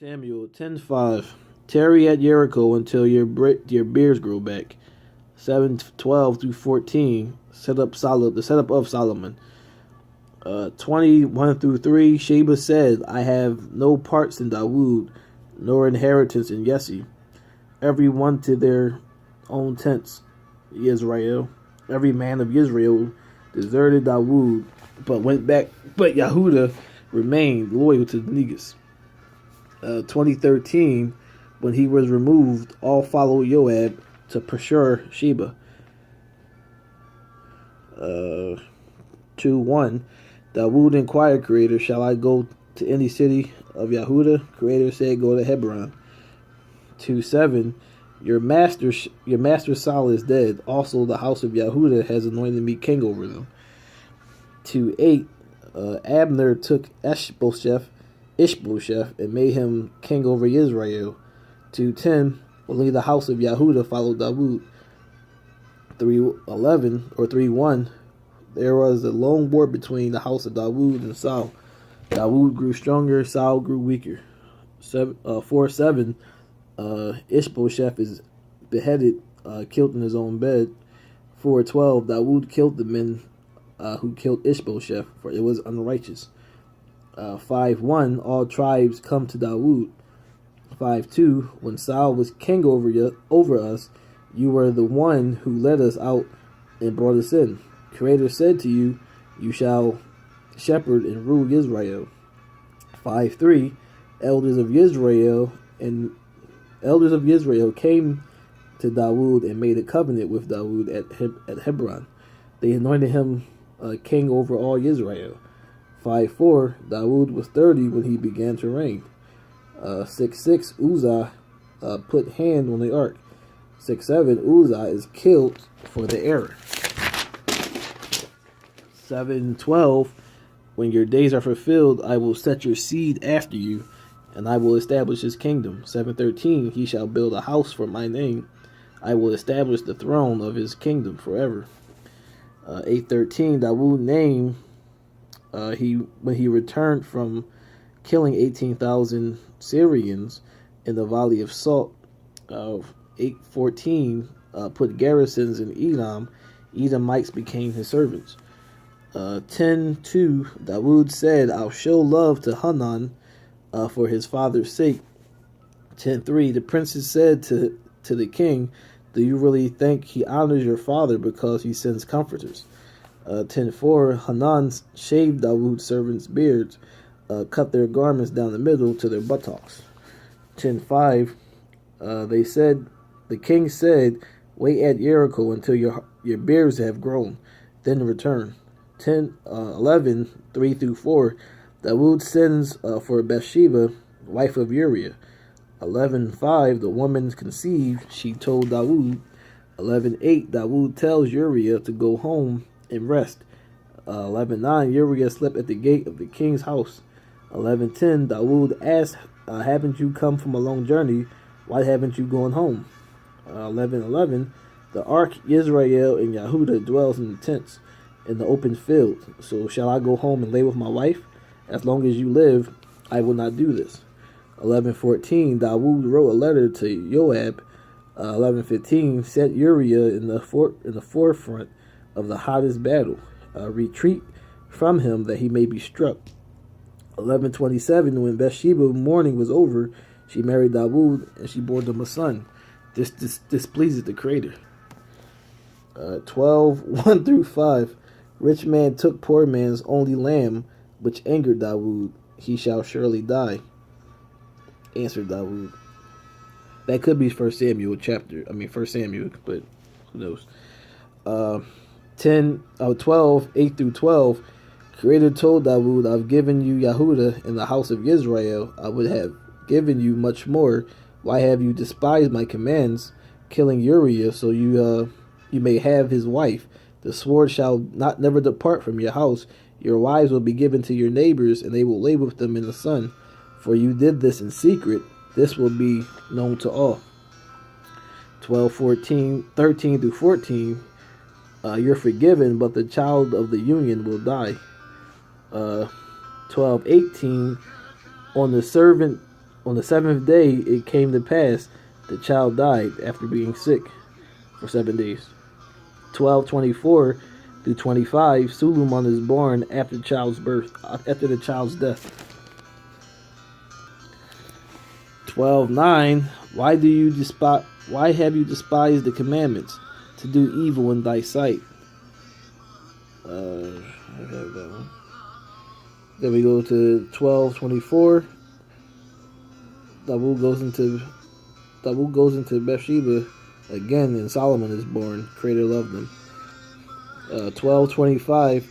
Samuel 10:5. Tarry at Jericho until your beards grow back. 7:12 through 14. The setup of Solomon. 21 through 3. Sheba said, I have no parts in Dawood, nor inheritance in Jesse. Every one to their own tents, Israel. Every man of Israel deserted Dawood, but went back. But Yehuda remained loyal to Negus. 2013, when he was removed, all followed Joab to Pashur Sheba. 2:1. Dawood inquired Creator, shall I go to any city of Yehuda? Creator said, go to Hebron. 2:7. Your master Saul is dead. Also, the house of Yehuda has anointed me king over them. 2:8. Abner took Ishbosheth and made him king over Israel. 2:10. Only the house of Yehuda followed Dawood. 3:11 or 3:1. There was a long war between the house of Dawood and Saul. Dawood grew stronger, Saul grew weaker. 4:7. Ishbosheth is beheaded, killed in his own bed. 4:12. Dawood killed the men who killed Ishbosheth, for it was unrighteous. 5:1. All tribes come to Dawood. 5:2. When Saul was king over us, you were the one who led us out and brought us in. Creator said to you, you shall shepherd and rule Israel. 5:3. Elders of Israel came to Dawood and made a covenant with Dawood at Hebron. They anointed him king over all Israel. 5:4. Dawood was 30 when he began to reign. 6:6. Uzzah put hand on the ark. 6:7. Uzzah is killed for the error. 7:12. When your days are fulfilled, I will set your seed after you, and I will establish his kingdom. 7:13. He shall build a house for my name. I will establish the throne of his kingdom forever. 8:13. Dawood named when he returned from killing 18,000 Syrians in the Valley of Salt. 8:14. Put garrisons in Edom. Edomites became his servants. 10:2. Dawood said, I'll show love to Hanan for his father's sake. 10:3. The princess said to the king, do you really think he honors your father because he sends comforters? 10:4. Hanan shaved Dawood's servants' beards, cut their garments down the middle to their buttocks. 10:5. The king said, wait at Jericho until your beards have grown, then return. 11, 3 through 4. Dawood sends for Bathsheba, wife of Uriah. 11:5. The woman conceived. She told Dawood. 11:8. Dawood tells Uriah to go home and rest. 11:9. Uriah slept at the gate of the king's house. 11:10. Dawood asked, haven't you come from a long journey? Why haven't you gone home? 11:11. The ark Israel and Yehuda dwells in the tents in the open field. So shall I go home and lay with my wife? As long as you live, I will not do this. 11:14. Dawood wrote a letter to Joab. 11:15. Set Uriah in the forefront of the hottest battle. Retreat from him that he may be struck. 11:27. When Bathsheba's mourning was over, she married Dawood and she bore them a son. This displeases the Creator. 12:1 through 5. Rich man took poor man's only lamb, which angered Dawood. He shall surely die, answered Dawood. That could be 1 Samuel, but who knows? 12, 8 through 12. Creator told Dawood, I've given you Yehuda and the house of Israel. I would have given you much more. Why have you despised my commands, killing Uriah, so you may have his wife? The sword shall never depart from your house. Your wives will be given to your neighbors, and they will lay with them in the sun. For you did this in secret. This will be known to all. 13 through 14. You're forgiven, but the child of the union will die. 12:18. On the servant On the seventh day it came to pass the child died after being sick for 7 days. 1224 through 25, Suleiman is born after the child's birth, after the child's death. 12:9, why have you despised the commandments to do evil in thy sight? I have that one. Then we go to 12:24. Dawood goes into Bathsheba again, and Solomon is born. Creator loved him. 12:25.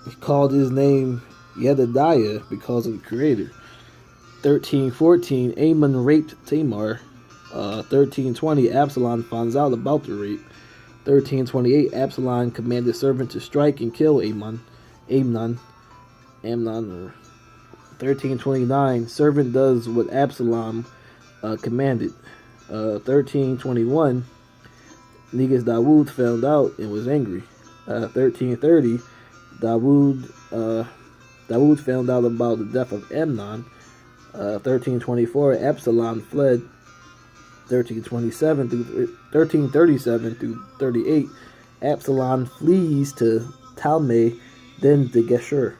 He called his name Yedidiah because of the Creator. 13:14. Amon raped Tamar. 13:20. Absalom finds out about the rape. 13:28. Absalom commanded servant to strike and kill Amnon. 13:29. Servant does what Absalom commanded. 13:21. Negus Dawood found out and was angry. 13:30. Dawood found out about the death of Amnon. 13:24. Absalom fled. 1337 through 38. Absalom flees to Talmai, then to Geshur.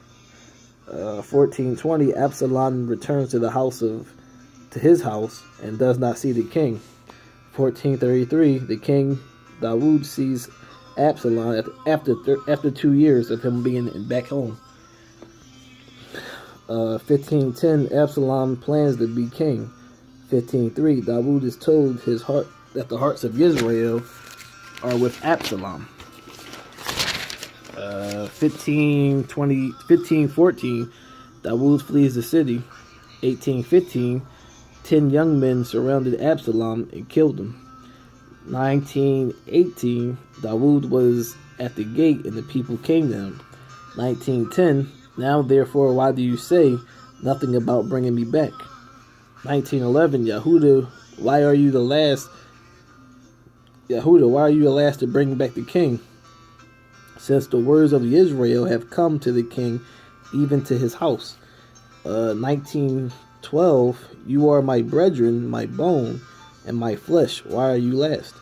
14:20. Absalom returns to his house and does not see the king. 14:33. The king Dawood sees Absalom after 2 years of him being back home. 15:10. Absalom plans to be king. 15:3. Dawood is told that the hearts of Israel are with Absalom. 15:14. Dawood flees the city. 18:15. 10 young men surrounded Absalom and killed him. 19:18. Dawood was at the gate and the people came to him. 19:10. Now therefore why do you say nothing about bringing me back? 19:11. Yehuda, why are you the last to bring back the king? Since the words of Israel have come to the king, even to his house. 19:12. You are my brethren, my bone, and my flesh. Why are you last?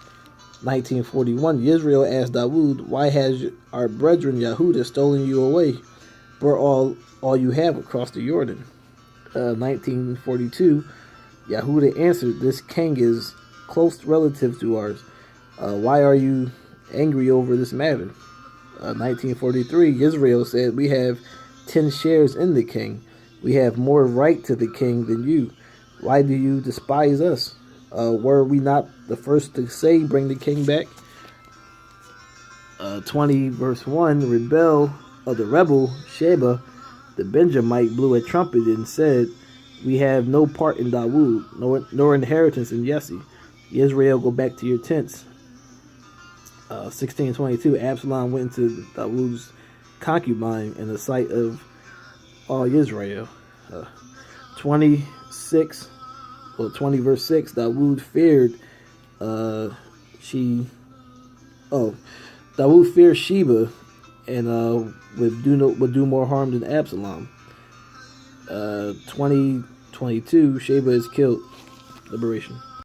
19:41. Israel asked Dawood, why has our brethren Yehuda stolen you away? Brought all you have across the Jordan. 19:42. Yehuda answered, this king is close relative to ours. Why are you angry over this matter? 19:43. Israel said, we have 10 shares in the king. We have more right to the king than you. Why do you despise us? Were we not the first to say, bring the king back? 20 verse 1. The rebel Sheba, the Benjamite, blew a trumpet and said, we have no part in Dawood, nor inheritance in Jesse. Israel, go back to your tents. 16:22. Absalom went into Dawood's concubine in the sight of all Israel. 20 verse 6. Dawood feared Dawood feared Sheba and would do more harm than Absalom. 20:22. Sheba is killed. Liberation.